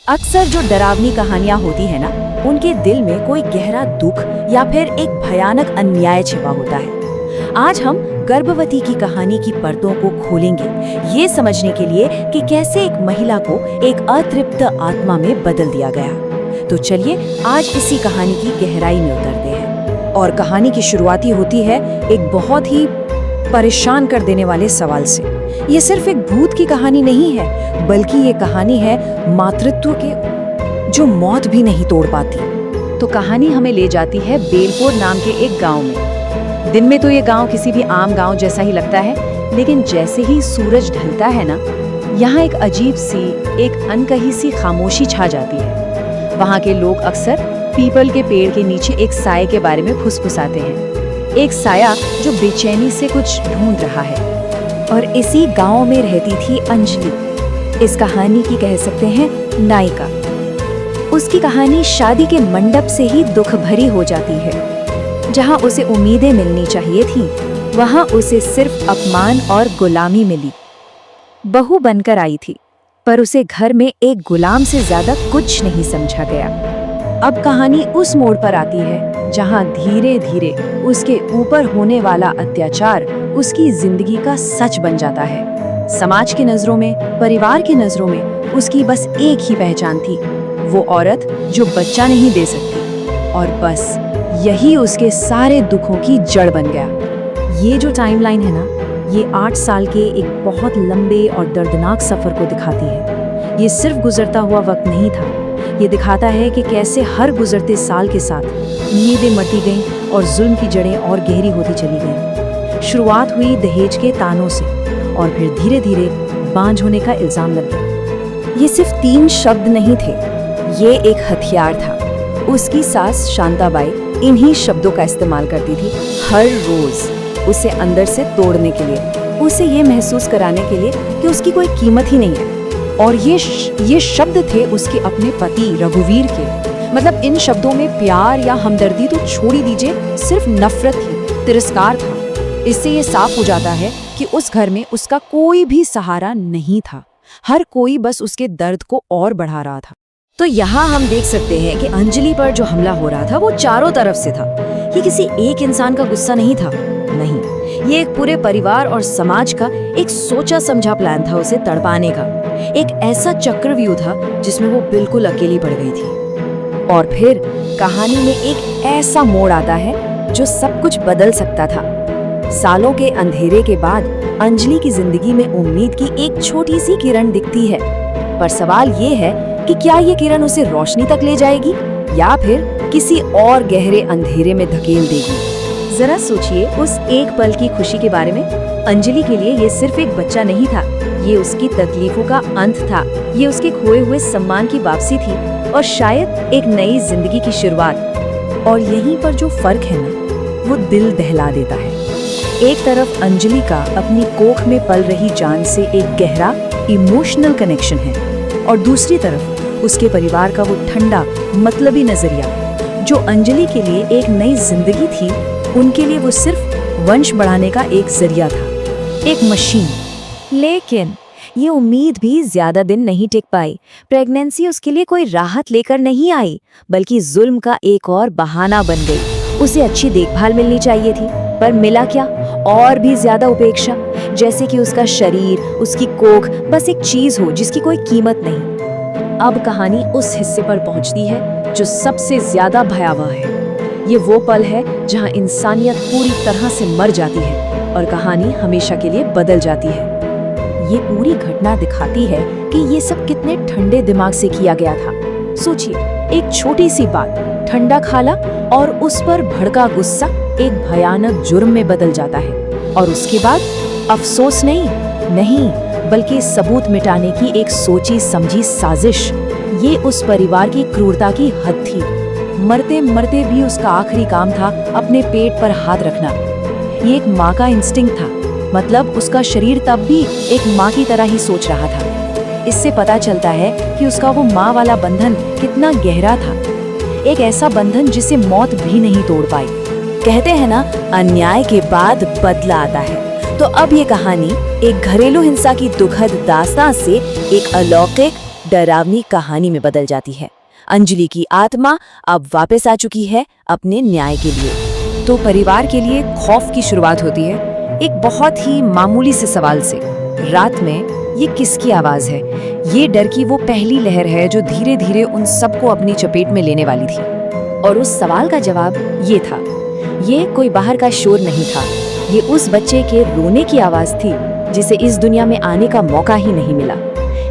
अक्सर जो डरावनी कहानियां होती है ना, उनके दिल में कोई गहरा दुख या फिर एक भयानक अन्याय छिपा होता है। आज हम गर्भवती की कहानी की परतों को खोलेंगे, ये समझने के लिए कि कैसे एक महिला को एक अतृप्त आत्मा में बदल दिया गया। तो चलिए आज इसी कहानी की गहराई में उतरते हैं। और कहानी की शुरुआती होती है एक बहुत ही परेशान कर देने वाले सवाल से। ये सिर्फ एक भूत की कहानी नहीं है, बल्कि ये कहानी है मातृत्व के जो मौत भी नहीं तोड़ पाती। तो कहानी हमें ले जाती है बेलपुर नाम के एक गांव में। दिन में तो ये गांव किसी भी आम गांव जैसा ही लगता है, लेकिन जैसे ही सूरज ढलता है ना, यहाँ एक अजीब सी, एक अनकही सी खामोशी छा जाती है। वहाँ के लोग अक्सर पीपल के पेड़ के नीचे एक साये के बारे में फुसफुसाते हैं। एक साया जो बेचैनी से कुछ ढूंढ रहा है। और इसी गांव में रहती थी अंजलि, इस कहानी की कह सकते हैं नायिका। उसकी कहानी शादी के मंडप से ही दुख भरी हो जाती है। जहां उसे उम्मीदें मिलनी चाहिए थी, वहां उसे सिर्फ अपमान और गुलामी मिली। बहू बनकर आई थी, पर उसे घर में एक गुलाम से ज्यादा कुछ नहीं समझा गया। अब कहानी उस मोड़ पर आती है जहां धीरे धीरे उसके ऊपर होने वाला अत्याचार उसकी जिंदगी का सच बन जाता है। समाज की नजरों में, परिवार की नजरों में उसकी बस एक ही पहचान थी, वो औरत जो बच्चा नहीं दे सकती। और बस यही उसके सारे दुखों की जड़ बन गया। ये जो टाइमलाइन है ना, ये 8 साल के एक बहुत लंबे और दर्दनाक सफर को दिखाती है। ये सिर्फ गुजरता हुआ वक्त नहीं था, ये दिखाता है कि कैसे हर गुजरते साल के साथ उम्मीदें मरती गईं और जुल्म की जड़ें और गहरी होती चली गईं। शुरुआत हुई दहेज के तानों से, और फिर धीरे धीरे बांझ होने का इल्जाम लग गया। ये सिर्फ 3 शब्द नहीं थे, ये एक हथियार था। उसकी सास शांताबाई इन्हीं शब्दों का इस्तेमाल करती थी हर रोज, उसे अंदर से तोड़ने के लिए, उसे ये महसूस कराने के लिए कि उसकी कोई कीमत ही नहीं है। और ये शब्द थे उसके अपने पति रघुवीर के। मतलब इन शब्दों में प्यार या हमदर्दी तो छोड़ ही दीजिए, सिर्फ नफरत थी, तिरस्कार था। इससे ये साफ हो जाता है कि उस घर में उसका कोई भी सहारा नहीं था। हर कोई बस उसके दर्द को और बढ़ा रहा था। तो यहाँ हम देख सकते हैं कि अंजलि पर जो हमला हो रहा था वो चारों तरफ से था। ये किसी एक इंसान का गुस्सा नहीं था, नहीं, ये एक पूरे परिवार और समाज का एक सोचा समझा प्लान था उसे तड़पाने का। एक ऐसा चक्रव्यूह था जिसमें वो बिल्कुल अकेली पड़ गई थी। और फिर कहानी में एक ऐसा मोड़ आता है जो सब कुछ बदल सकता था। सालों के अंधेरे के बाद अंजलि की जिंदगी में उम्मीद की एक छोटी सी किरण दिखती है। पर सवाल ये है कि क्या ये किरण उसे रोशनी तक ले जाएगी या फिर किसी और गहरे अंधेरे में धकेल देगी। जरा सोचिए उस एक पल की खुशी के बारे में। अंजलि के लिए ये सिर्फ एक बच्चा नहीं था, ये उसकी तकलीफों का अंत था, ये उसके खोए हुए सम्मान की वापसी थी, और शायद एक नई जिंदगी की शुरुआत। और यहीं पर जो फर्क है ना, वो दिल दहला देता है। एक तरफ अंजलि का अपनी कोख में पल रही जान से एक गहरा इमोशनल कनेक्शन है, और दूसरी तरफ उसके परिवार का वो ठंडा मतलबी नजरिया। जो अंजलि के लिए एक नई जिंदगी थी, उनके लिए वो सिर्फ वंश बढ़ाने का एक जरिया था, एक मशीन। लेकिन ये उम्मीद भी ज्यादा दिन नहीं टिक पाई। प्रेगनेंसी उसके लिए कोई राहत लेकर नहीं आई, बल्कि जुल्म का एक और बहाना बन गई। उसे अच्छी देखभाल मिलनी चाहिए थी, पर मिला क्या? और भी ज्यादा उपेक्षा, जैसे कि उसका शरीर, उसकी कोख बस एक चीज हो जिसकी कोई कीमत नहीं। अब कहानी उस हिस्से पर पहुंचती है जो सबसे ज्यादा भयावह है। ये वो पल है जहां इंसानियत पूरी तरह से मर जाती है और कहानी हमेशा के लिए बदल जाती है। ये पूरी घटना दिखाती है कि ये सब कितने ठंडे दिमाग से किया गया था। सोचिए, एक छोटी सी बात, ठंडा खाला, और उस पर भड़का गुस्सा एक भयानक जुर्म में बदल जाता है। और उसके बाद अफसोस नहीं, बल्कि सबूत मिटाने की एक सोची समझी साजिश। ये उस परिवार की क्रूरता की हद थी। मरते मरते भी उसका आखिरी काम था अपने पेट पर हाथ रखना। ये एक माँ का इंस्टिंक्ट था, मतलब उसका शरीर तब भी एक माँ की तरह ही सोच रहा था। इससे पता चलता है कि उसका वो माँ वाला बंधन कितना गहरा था, एक ऐसा बंधन जिसे मौत भी नहीं तोड़ पाई। कहते हैं ना, अन्याय के बाद बदला आता है। तो अब ये कहानी एक घरेलू हिंसा की दुखद दास्तां से एक अलौकिक, डरावनी कहानी में बदल जाती है। अंजलि की आत्मा अब वापस आ चुकी है अपने न्याय के लिए। तो परिवार के लिए खौफ की शुरुआत होती है एक बहुत ही मामूली से सवाल से। रात में ये किसकी आवाज है? ये डर की वो पहली लहर है जो धीरे धीरे उन सबको अपनी चपेट में लेने वाली थी। और उस सवाल का जवाब ये था, ये कोई बाहर का शोर नहीं था, ये उस बच्चे के रोने की आवाज थी जिसे इस दुनिया में आने का मौका ही नहीं मिला।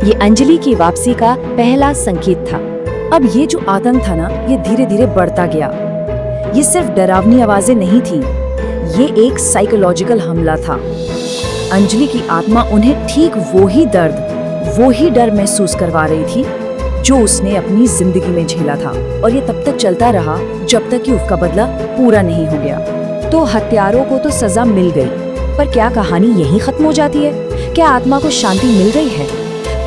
ये अंजलि की वापसी का पहला संकेत था। अब ये जो आतंक था ना, ये धीरे धीरे बढ़ता गया। ये सिर्फ डरावनी आवाजें नहीं थी, ये एक साइकोलॉजिकल हमला था। अंजलि की आत्मा उन्हें ठीक वो ही डर महसूस करवा रही थी जो उसने अपनी जिंदगी में झेला था। और ये तब तक चलता रहा जब तक कि उसका बदला पूरा नहीं हो गया। तो हत्यारों को तो सजा मिल गई, पर क्या कहानी यहीं खत्म हो जाती है? क्या आत्मा को शांति मिल गई है?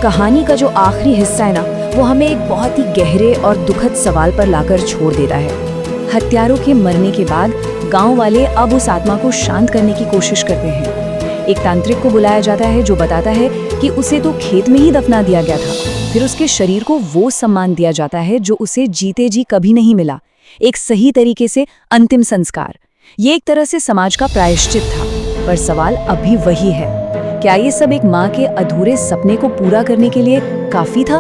कहानी का जो आखिरी हिस्सा है ना, वो हमें एक बहुत ही गहरे और दुखद सवाल पर लाकर छोड़ देता है। हत्यारों के मरने के बाद गांव वाले अब उस आत्मा को शांत करने की कोशिश करते हैं। एक तांत्रिक को बुलाया जाता है जो बताता है कि उसे तो खेत में ही दफना दिया गया था। फिर उसके शरीर को वो सम्मान दिया जाता है जो उसे जीते जी कभी नहीं मिला, एक सही तरीके से अंतिम संस्कार। ये एक तरह से समाज का प्रायश्चित था। पर सवाल अभी वही है, क्या ये सब एक माँ के अधूरे सपने को पूरा करने के लिए काफी था?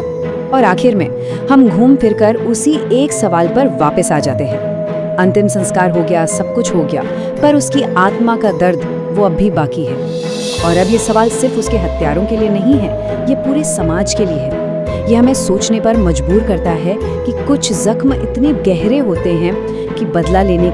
और आखिर में हम घूम फिरकर उसी एक सवाल पर वापस आ जाते हैं। अंतिम संस्कार हो गया, सब कुछ हो गया, पर उसकी आत्मा का दर्द वो अब भी बाकी है। और अब ये सवाल सिर्फ उसके हत्यारों के लिए नहीं है, ये पूरे समाज के लिए है। ये हमें सोचने पर मजबूर करता है कि कुछ जख्म इतने गहरे होते हैं कि बदला लेने